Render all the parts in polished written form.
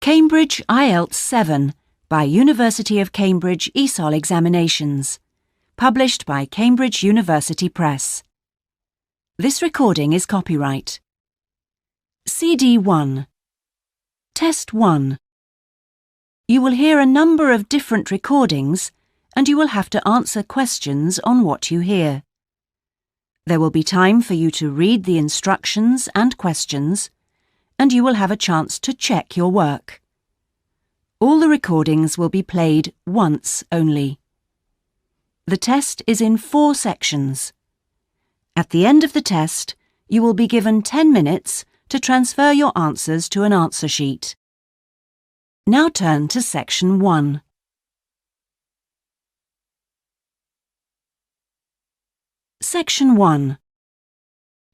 Cambridge IELTS 7 by University of Cambridge ESOL Examinations. Published by Cambridge University Press. This recording is copyright. CD 1. Test 1. You will hear a number of different recordings and you will have to answer questions on what you hear. There will be time for you to read the instructions and questions, and you will have a chance to check your work. All the recordings will be played once only. The test is in 4 sections. At the end of the test, you will be given 10 minutes to transfer your answers to an answer sheet. Now turn to Section 1. Section 1.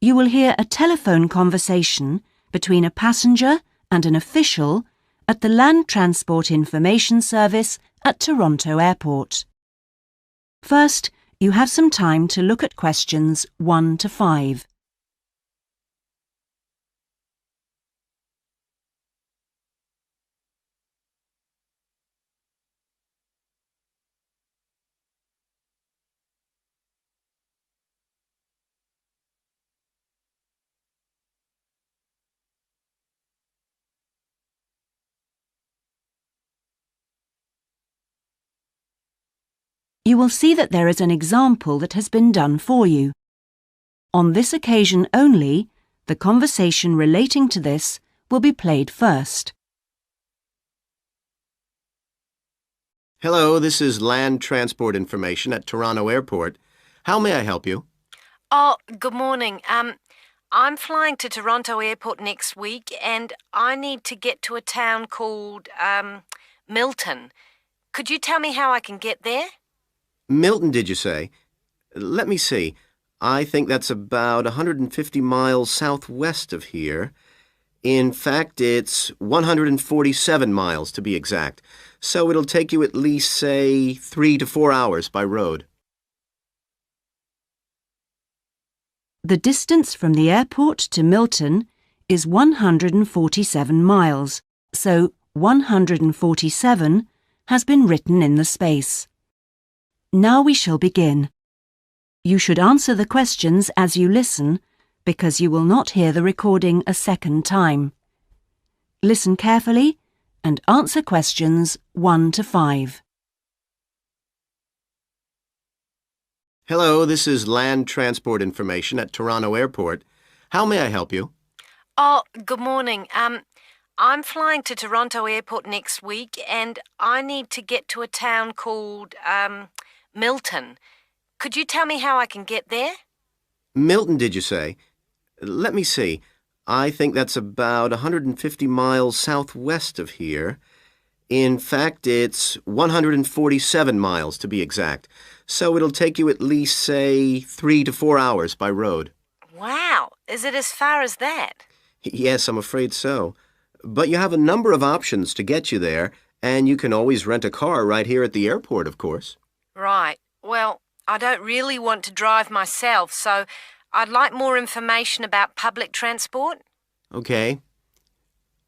You will hear a telephone conversation between a passenger and an official at the Land Transport Information Service at Toronto Airport. First, you have some time to look at questions 1 to 5. You will see that there is an example that has been done for you. On this occasion only, the conversation relating to this will be played first. Hello, this is Land Transport Information at Toronto Airport. How may I help you? Oh, good morning. I'm flying to Toronto Airport next week and I need to get to a town called, Milton. Could you tell me how I can get there? Milton, did you say? Let me see. I think that's about 150 miles southwest of here. In fact, it's 147 miles to be exact. So it'll take you at least, say, 3 to 4 hours by road. The distance from the airport to Milton is 147 miles, so 147 has been written in the space. Now we shall begin. You should answer the questions as you listen because you will not hear the recording a second time. Listen carefully and answer questions 1 to 5. Hello, this is Land Transport Information at Toronto Airport. How may I help you? Oh, good morning. I'm flying to Toronto Airport next week and I need to get to a town called, Milton. Could you tell me how I can get there? Milton, did you say? Let me see. I think that's about 150 miles southwest of here. In fact, it's 147 miles to be exact. So it'll take you at least, say, 3 to 4 hours by road. Wow, is it as far as that? Yes, I'm afraid so. But you have a number of options to get you there, and you can always rent a car right here at the airport, of course. Right. Well, I don't really want to drive myself, so I'd like more information about public transport. Okay.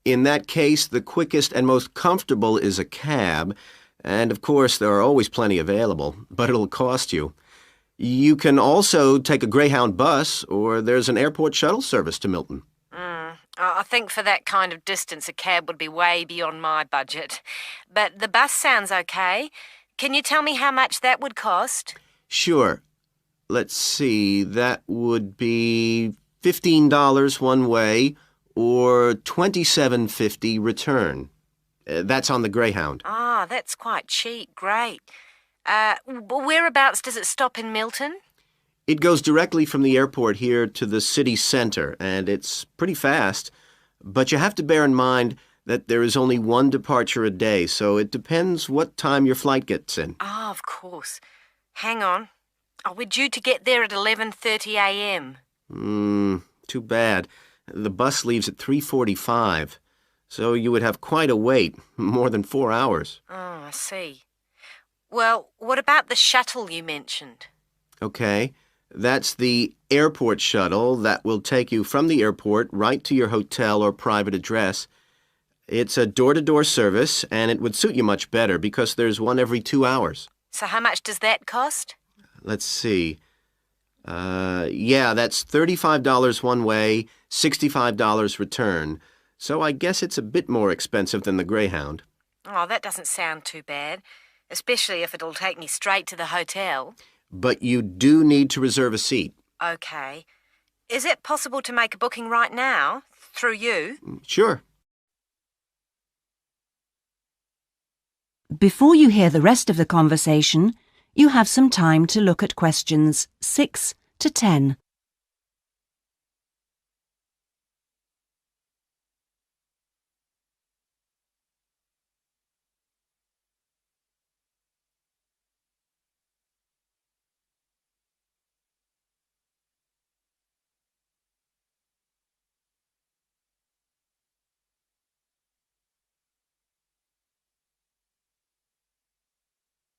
In that case, the quickest and most comfortable is a cab, and of course there are always plenty available, but it'll cost you. You can also take a Greyhound bus, or there's an airport shuttle service to Milton. I think for that kind of distance, a cab would be way beyond my budget. But the bus sounds okay. Can you tell me how much that would cost? Sure. Let's see, that would be $15 one way or $27.50 return. That's on the Greyhound. Ah, that's quite cheap. Great. Whereabouts does it stop in Milton? It goes directly from the airport here to the city center, and it's pretty fast. But you have to bear in mind that there is only one departure a day, so it depends what time your flight gets in. Ah, of course. Hang on. We're due to get there at 11:30 a.m. Too bad. The bus leaves at 3:45, so you would have quite a wait, more than 4 hours. Oh, I see. Well, what about the shuttle you mentioned? Okay. That's the airport shuttle that will take you from the airport right to your hotel or private address. It's a door-to-door service, and it would suit you much better because there's one every 2 hours. So how much does that cost? Let's see. Yeah, that's $35 one way, $65 return. So I guess it's a bit more expensive than the Greyhound. Oh, that doesn't sound too bad, especially if it'll take me straight to the hotel. But you do need to reserve a seat. Okay. Is it possible to make a booking right now, through you? Sure. Before you hear the rest of the conversation, you have some time to look at questions 6 to 10.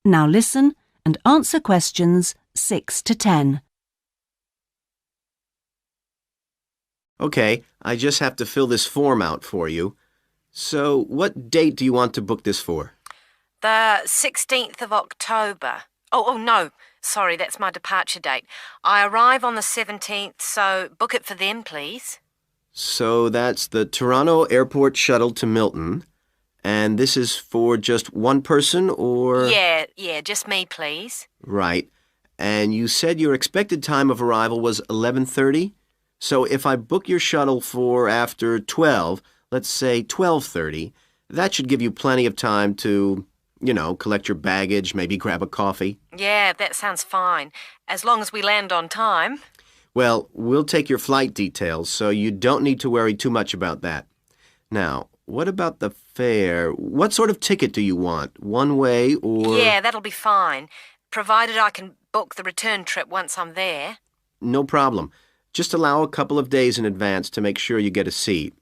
Now listen and answer questions 6 to 10. Okay, I just have to fill this form out for you. So, what date do you want to book this for? The 16th of October. Oh, no. Sorry, that's my departure date. I arrive on the 17th, so book it for them, please. So that's the Toronto Airport shuttle to Milton. And this is for just one person, or? Yeah, just me, please. Right. And you said your expected time of arrival was 11:30? So if I book your shuttle for after 12, let's say 12:30, that should give you plenty of time to, collect your baggage, maybe grab a coffee. Yeah, that sounds fine, as long as we land on time. Well, we'll take your flight details, so you don't need to worry too much about that. Now, what about the fare? What sort of ticket do you want? One way or? Yeah, that'll be fine, provided I can book the return trip once I'm there. No problem. Just allow a couple of days in advance to make sure you get a seat.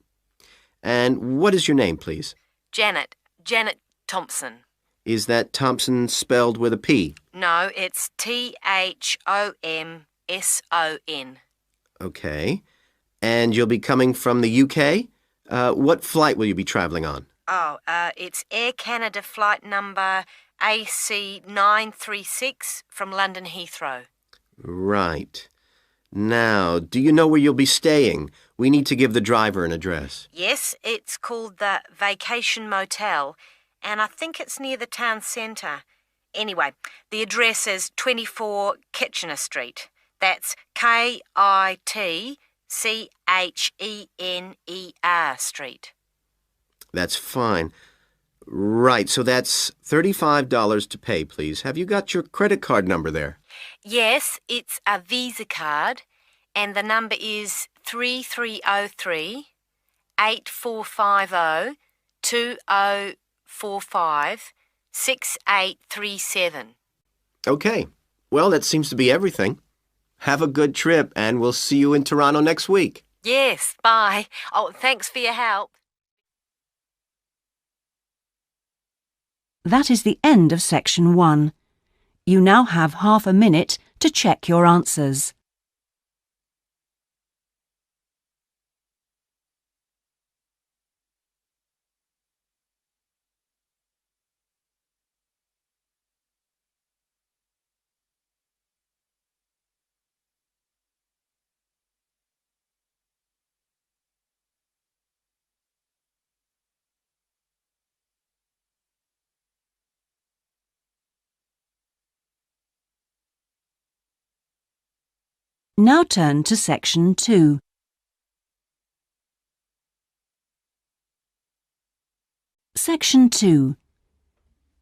And what is your name, please? Janet Thompson. Is that Thompson spelled with a P? No, it's Thomson. Okay. And you'll be coming from the UK? What flight will you be traveling on? Oh, it's Air Canada flight number AC936 from London Heathrow. Right. Now, do you know where you'll be staying? We need to give the driver an address. Yes, it's called the Vacation Motel, and I think it's near the town centre. Anyway, the address is 24 Kitchener Street. That's Kitchener Street. That's fine. Right, so that's $35 to pay, please. Have you got your credit card number there? Yes, it's a Visa card, and the number is 3303 8450 2045 6837. Okay. Well, that seems to be everything. Have a good trip, and we'll see you in Toronto next week. Yes, bye. Oh, thanks for your help. That is the end of section 1. You now have half a minute to check your answers. Now turn to section 2. Section 2.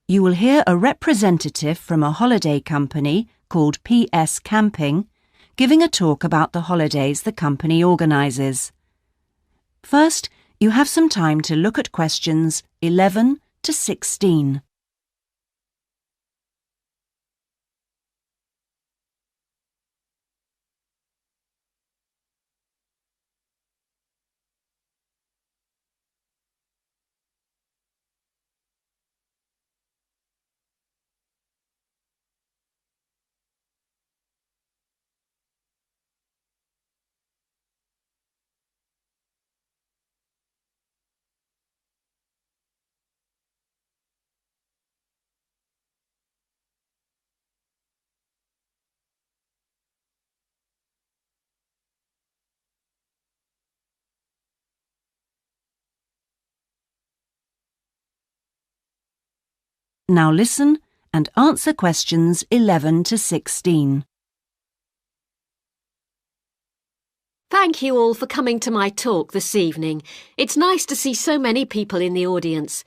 You will hear a representative from a holiday company called PS Camping giving a talk about the holidays the company organises. First, you have some time to look at questions 11 to 16. Now listen and answer questions 11 to 16. Thank you all for coming to my talk this evening. It's nice to see so many people in the audience.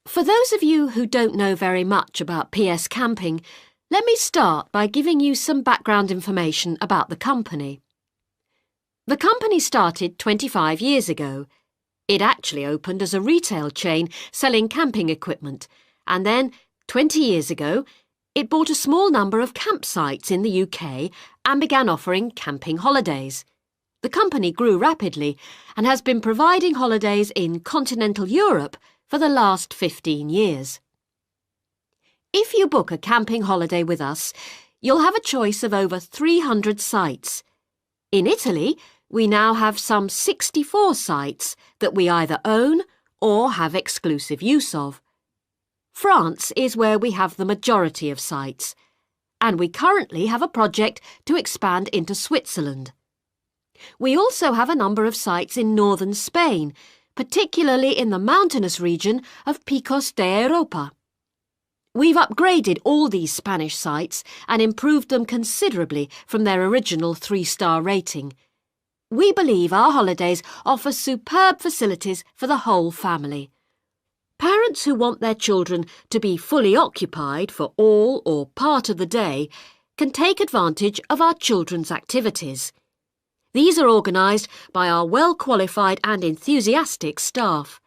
For those of you who don't know very much about PS Camping, let me start by giving you some background information about the company. The company started 25 years ago. It actually opened as a retail chain selling camping equipment, and then, 20 years ago, it bought a small number of campsites in the UK and began offering camping holidays. The company grew rapidly and has been providing holidays in continental Europe for the last 15 years. If you book a camping holiday with us, you'll have a choice of over 300 sites. In Italy, we now have some 64 sites that we either own or have exclusive use of. France is where we have the majority of sites, and we currently have a project to expand into Switzerland. We also have a number of sites in northern Spain, particularly in the mountainous region of Picos de Europa. We've upgraded all these Spanish sites and improved them considerably from their original 3-star rating. We believe our holidays offer superb facilities for the whole family. Parents who want their children to be fully occupied for all or part of the day can take advantage of our children's activities. These are organised by our well-qualified and enthusiastic staff.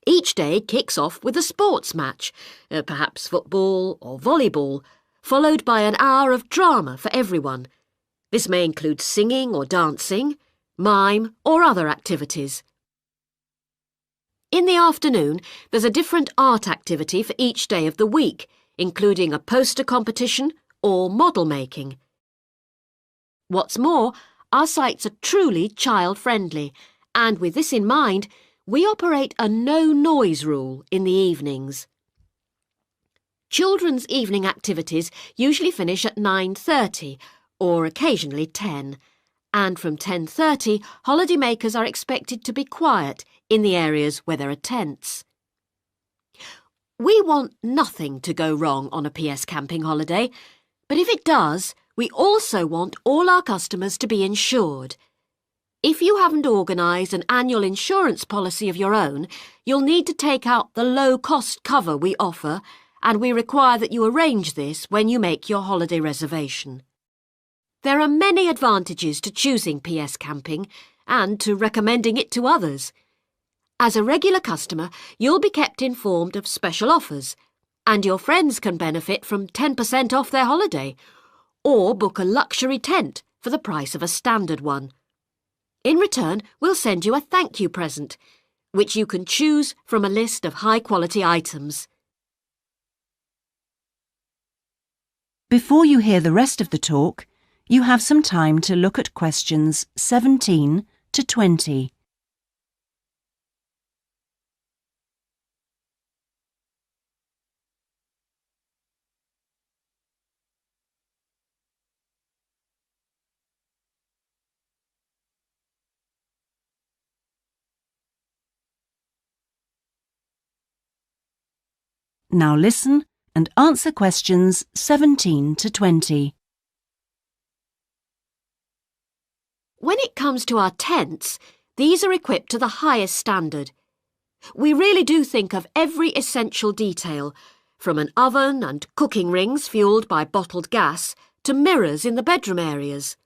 Each day kicks off with a sports match, perhaps football or volleyball, followed by an hour of drama for everyone. This may include singing or dancing, mime or other activities. In the afternoon, there's a different art activity for each day of the week, including a poster competition or model making. What's more, our sites are truly child-friendly, and with this in mind, we operate a no-noise rule in the evenings. Children's evening activities usually finish at 9:30 or occasionally 10, and from 10:30, holidaymakers are expected to be quiet in the areas where there are tents. We want nothing to go wrong on a PS Camping holiday, but if it does, we also want all our customers to be insured. If you haven't organised an annual insurance policy of your own, you'll need to take out the low-cost cover we offer, and we require that you arrange this when you make your holiday reservation. There are many advantages to choosing PS Camping and to recommending it to others. As a regular customer, you'll be kept informed of special offers, and your friends can benefit from 10% off their holiday, or book a luxury tent for the price of a standard one. In return, we'll send you a thank you present, which you can choose from a list of high-quality items. Before you hear the rest of the talk, you have some time to look at questions 17 to 20. Now listen and answer questions 17 to 20. When it comes to our tents, these are equipped to the highest standard. We really do think of every essential detail, from an oven and cooking rings fuelled by bottled gas to mirrors in the bedroom areas.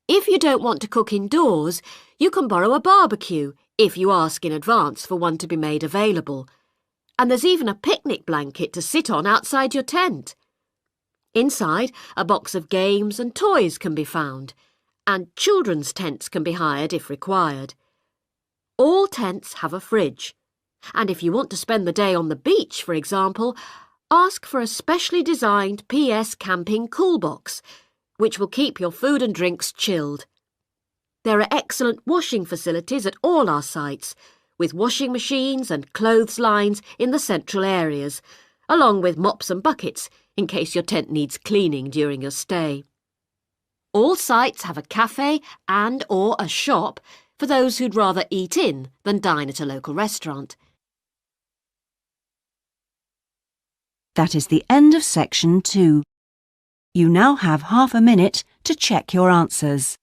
If you don't want to cook indoors, you can borrow a barbecue if you ask in advance for one to be made available. And there's even a picnic blanket to sit on outside your tent. Inside, a box of games and toys can be found, and children's tents can be hired if required. All tents have a fridge, and if you want to spend the day on the beach, for example, ask for a specially designed PS Camping cool box, which will keep your food and drinks chilled. There are excellent washing facilities at all our sites, with washing machines and clothes lines in the central areas, along with mops and buckets in case your tent needs cleaning during your stay. All sites have a cafe and/or a shop for those who'd rather eat in than dine at a local restaurant. That is the end of section 2. You now have half a minute to check your answers.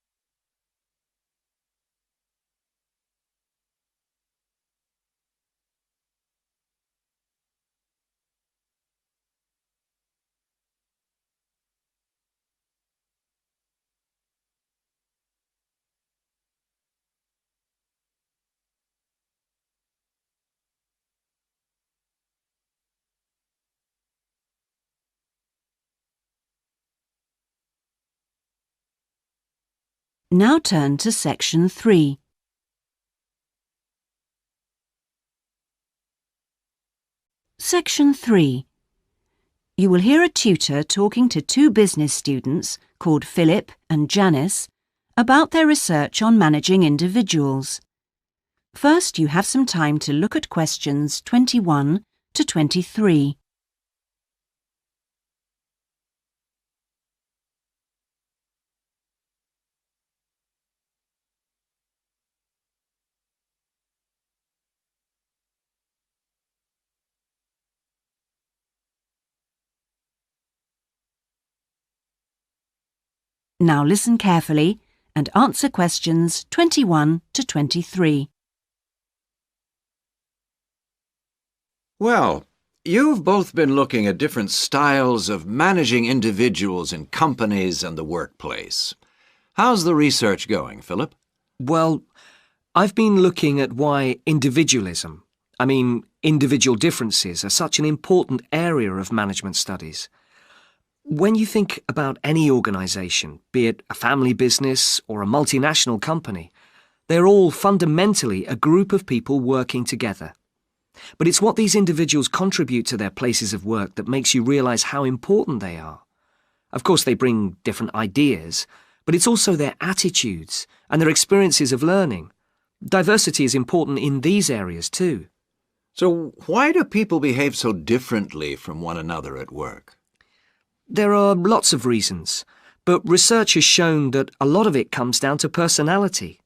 Now turn to section 3. Section 3. You will hear a tutor talking to two business students called Philip and Janice about their research on managing individuals. First, you have some time to look at questions 21 to 23. Now listen carefully and answer questions 21 to 23. Well, you've both been looking at different styles of managing individuals in companies and the workplace. How's the research going, Philip? Well, I've been looking at why individualism, individual differences, are such an important area of management studies. When you think about any organisation, be it a family business or a multinational company, they're all fundamentally a group of people working together. But it's what these individuals contribute to their places of work that makes you realise how important they are. Of course, they bring different ideas, but it's also their attitudes and their experiences of learning. Diversity is important in these areas too. So why do people behave so differently from one another at work? There are lots of reasons, but research has shown that a lot of it comes down to personality.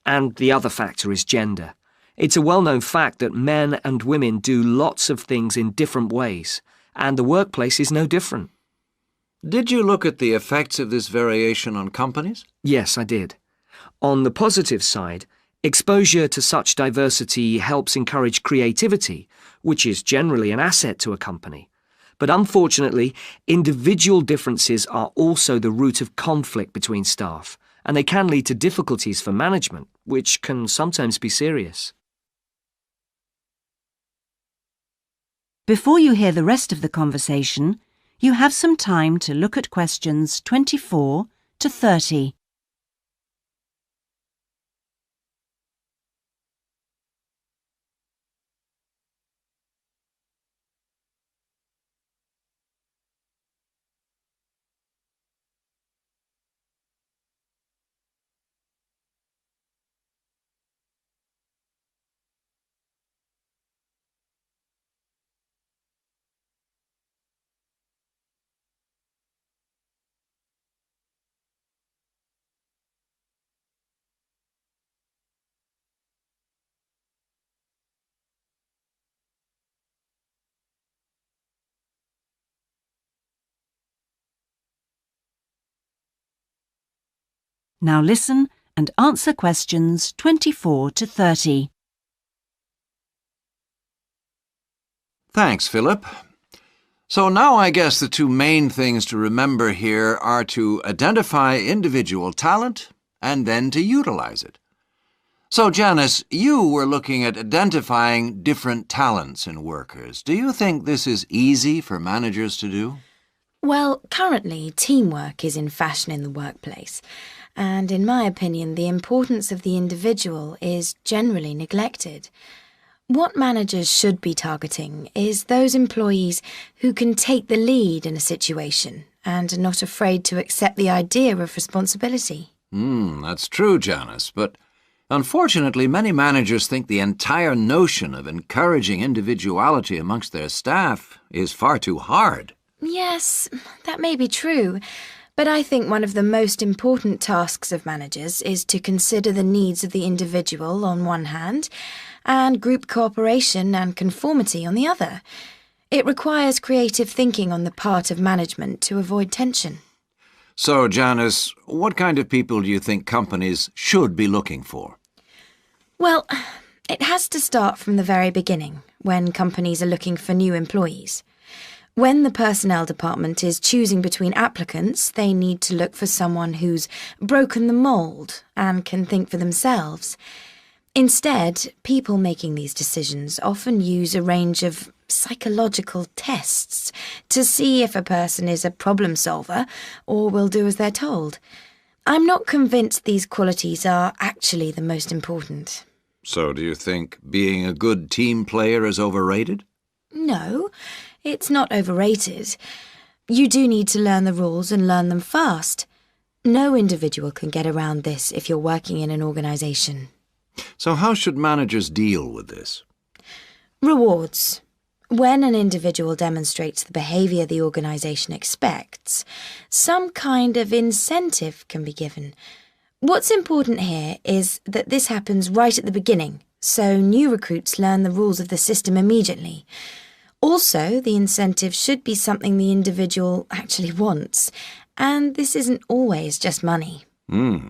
And the other factor is gender. It's a well-known fact that men and women do lots of things in different ways, and the workplace is no different. Did you look at the effects of this variation on companies? Yes, I did. On the positive side, exposure to such diversity helps encourage creativity, which is generally an asset to a company. But unfortunately, individual differences are also the root of conflict between staff, and they can lead to difficulties for management, which can sometimes be serious. Before you hear the rest of the conversation, you have some time to look at questions 24 to 30. Now listen and answer questions 24 to 30. Thanks, Philip. So now I guess the two main things to remember here are to identify individual talent and then to utilize it. So, Janice, you were looking at identifying different talents in workers. Do you think this is easy for managers to do? Well, currently, teamwork is in fashion in the workplace. And in my opinion, the importance of the individual is generally neglected. What managers should be targeting is those employees who can take the lead in a situation and are not afraid to accept the idea of responsibility. That's true, Janice, but unfortunately many managers think the entire notion of encouraging individuality amongst their staff is far too hard. Yes, that may be true. But I think one of the most important tasks of managers is to consider the needs of the individual on one hand and group cooperation and conformity on the other. It requires creative thinking on the part of management to avoid tension. So, Janice, what kind of people do you think companies should be looking for? Well, it has to start from the very beginning, when companies are looking for new employees. When the personnel department is choosing between applicants, they need to look for someone who's broken the mould and can think for themselves. Instead, people making these decisions often use a range of psychological tests to see if a person is a problem solver or will do as they're told. I'm not convinced these qualities are actually the most important. So do you think being a good team player is overrated? No, it's not overrated. You do need to learn the rules and learn them fast. No individual can get around this if you're working in an organisation. So how should managers deal with this? Rewards. When an individual demonstrates the behaviour the organisation expects, some kind of incentive can be given. What's important here is that this happens right at the beginning, so new recruits learn the rules of the system immediately. Also, the incentive should be something the individual actually wants, and this isn't always just money. To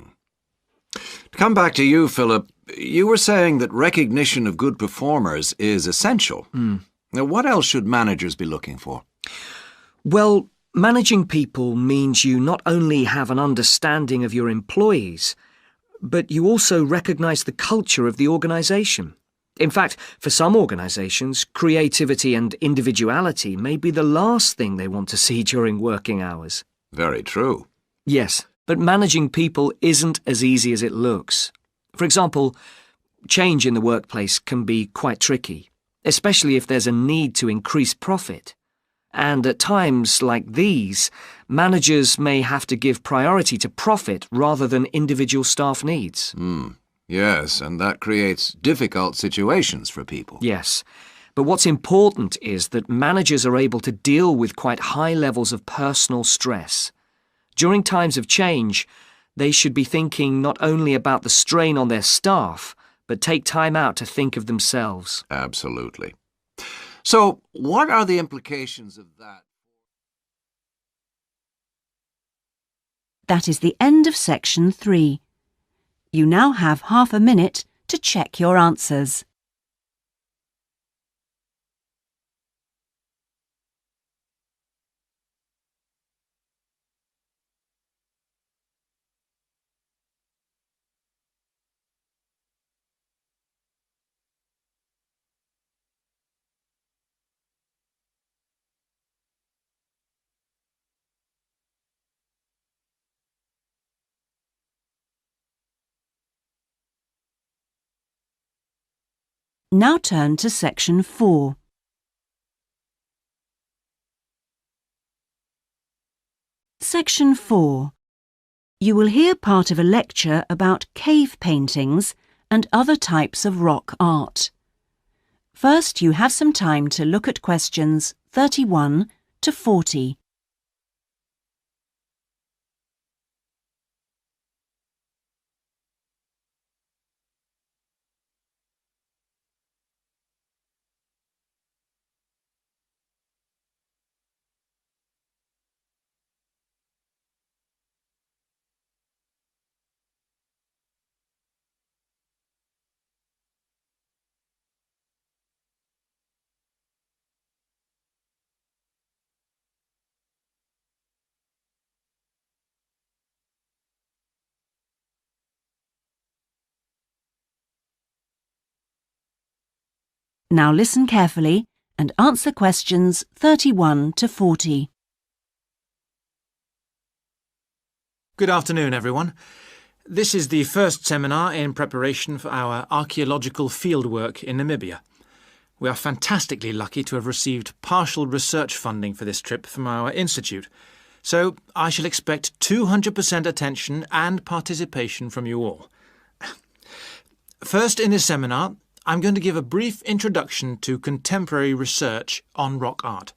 come back to you, Philip, you were saying that recognition of good performers is essential. Now, what else should managers be looking for? Well, managing people means you not only have an understanding of your employees, but you also recognise the culture of the organisation. In fact, for some organisations, creativity and individuality may be the last thing they want to see during working hours. Very true. Yes, but managing people isn't as easy as it looks. For example, change in the workplace can be quite tricky, especially if there's a need to increase profit. And at times like these, managers may have to give priority to profit rather than individual staff needs. Yes, and that creates difficult situations for people. Yes, but what's important is that managers are able to deal with quite high levels of personal stress. During times of change, they should be thinking not only about the strain on their staff, but take time out to think of themselves. Absolutely. So, what are the implications of that? That is the end of section 3. You now have half a minute to check your answers. Now turn to section 4. Section 4. You will hear part of a lecture about cave paintings and other types of rock art. First, you have some time to look at questions 31 to 40. Now listen carefully and answer questions 31 to 40. Good afternoon, everyone. This is the first seminar in preparation for our archaeological fieldwork in Namibia. We are fantastically lucky to have received partial research funding for this trip from our institute, so I shall expect 200% attention and participation from you all. First, in this seminar, I'm going to give a brief introduction to contemporary research on rock art.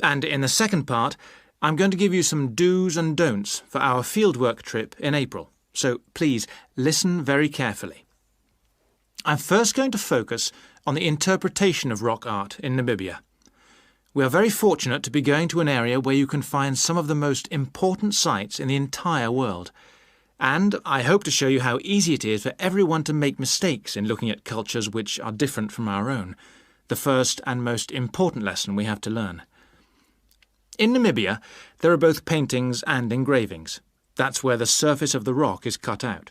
And in the second part, I'm going to give you some do's and don'ts for our fieldwork trip in April. So please listen very carefully. I'm first going to focus on the interpretation of rock art in Namibia. We are very fortunate to be going to an area where you can find some of the most important sites in the entire world. And I hope to show you how easy it is for everyone to make mistakes in looking at cultures which are different from our own, the first and most important lesson we have to learn. In Namibia, there are both paintings and engravings. That's where the surface of the rock is cut out.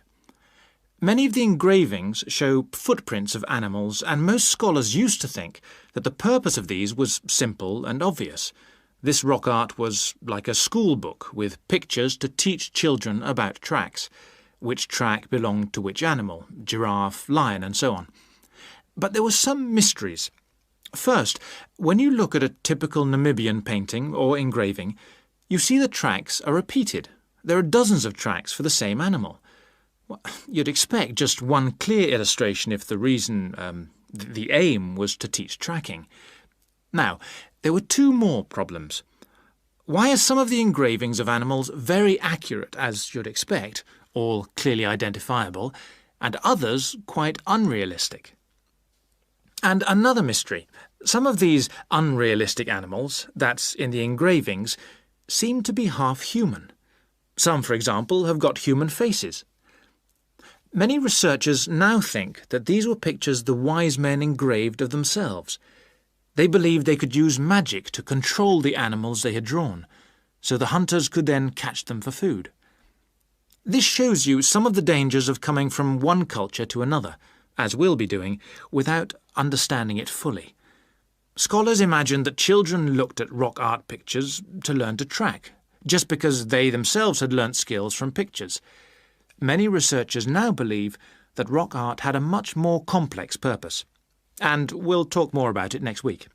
Many of the engravings show footprints of animals, and most scholars used to think that the purpose of these was simple and obvious. This rock art was like a school book with pictures to teach children about tracks, which track belonged to which animal, giraffe, lion, and so on. But there were some mysteries. First, when you look at a typical Namibian painting or engraving, you see the tracks are repeated. There are dozens of tracks for the same animal. You'd expect just one clear illustration if the reason, the aim was to teach tracking. Now, there were two more problems. Why are some of the engravings of animals very accurate, as you'd expect, all clearly identifiable, and others quite unrealistic? And another mystery. Some of these unrealistic animals, that's in the engravings, seem to be half human. Some, for example, have got human faces. Many researchers now think that these were pictures the wise men engraved of themselves. They believed they could use magic to control the animals they had drawn, so the hunters could then catch them for food. This shows you some of the dangers of coming from one culture to another, as we'll be doing, without understanding it fully. Scholars imagined that children looked at rock art pictures to learn to track, just because they themselves had learnt skills from pictures. Many researchers now believe that rock art had a much more complex purpose, and we'll talk more about it next week.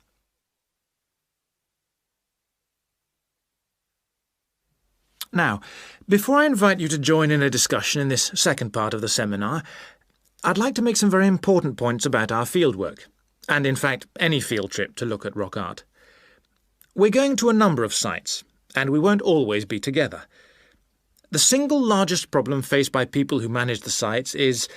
Now, before I invite you to join in a discussion in this second part of the seminar, I'd like to make some very important points about our fieldwork, and in fact any field trip to look at rock art. We're going to a number of sites, and we won't always be together. The single largest problem faced by people who manage the sites is,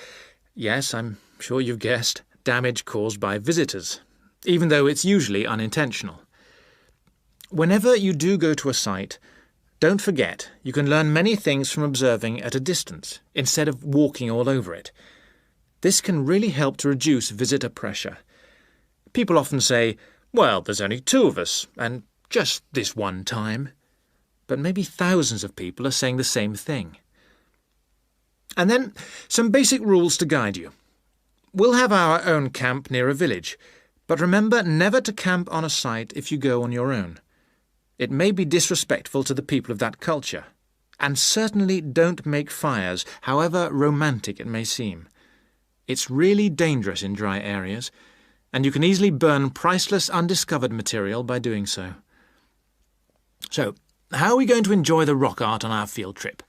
yes, I'm sure you've guessed, damage caused by visitors, even though it's usually unintentional. Whenever you do go to a site, don't forget you can learn many things from observing at a distance, instead of walking all over it. This can really help to reduce visitor pressure. People often say, well, there's only 2 of us, and just this one time. But maybe thousands of people are saying the same thing. And then some basic rules to guide you. We'll have our own camp near a village, but remember never to camp on a site if you go on your own. It may be disrespectful to the people of that culture. And certainly don't make fires, however romantic it may seem. It's really dangerous in dry areas, and you can easily burn priceless undiscovered material by doing so. So, how are we going to enjoy the rock art on our field trip?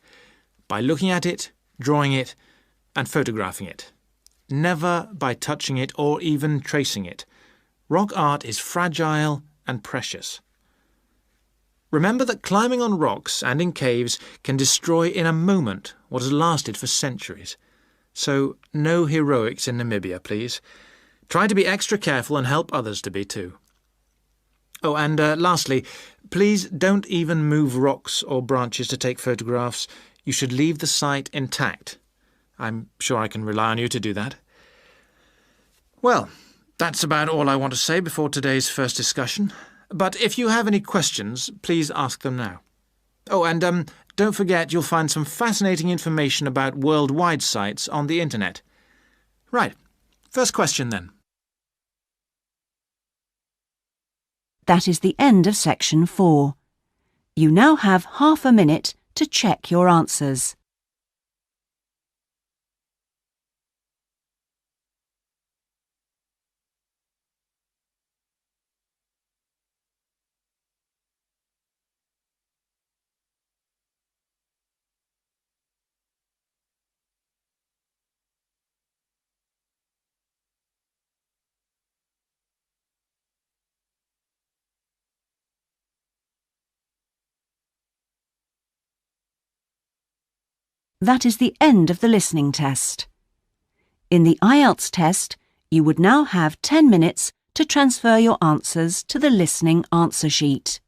By looking at it, drawing it, and photographing it. Never by touching it or even tracing it. Rock art is fragile and precious. Remember that climbing on rocks and in caves can destroy in a moment what has lasted for centuries. So, no heroics in Namibia, please. Try to be extra careful and help others to be too. Oh, and lastly, please don't even move rocks or branches to take photographs. You should leave the site intact. I'm sure I can rely on you to do that. Well, that's about all I want to say before today's first discussion. But if you have any questions, please ask them now. Oh, and don't forget you'll find some fascinating information about worldwide sites on the internet. Right, first question then. That is the end of section 4. You now have half a minute to check your answers. That is the end of the listening test. In the IELTS test, you would now have 10 minutes to transfer your answers to the listening answer sheet.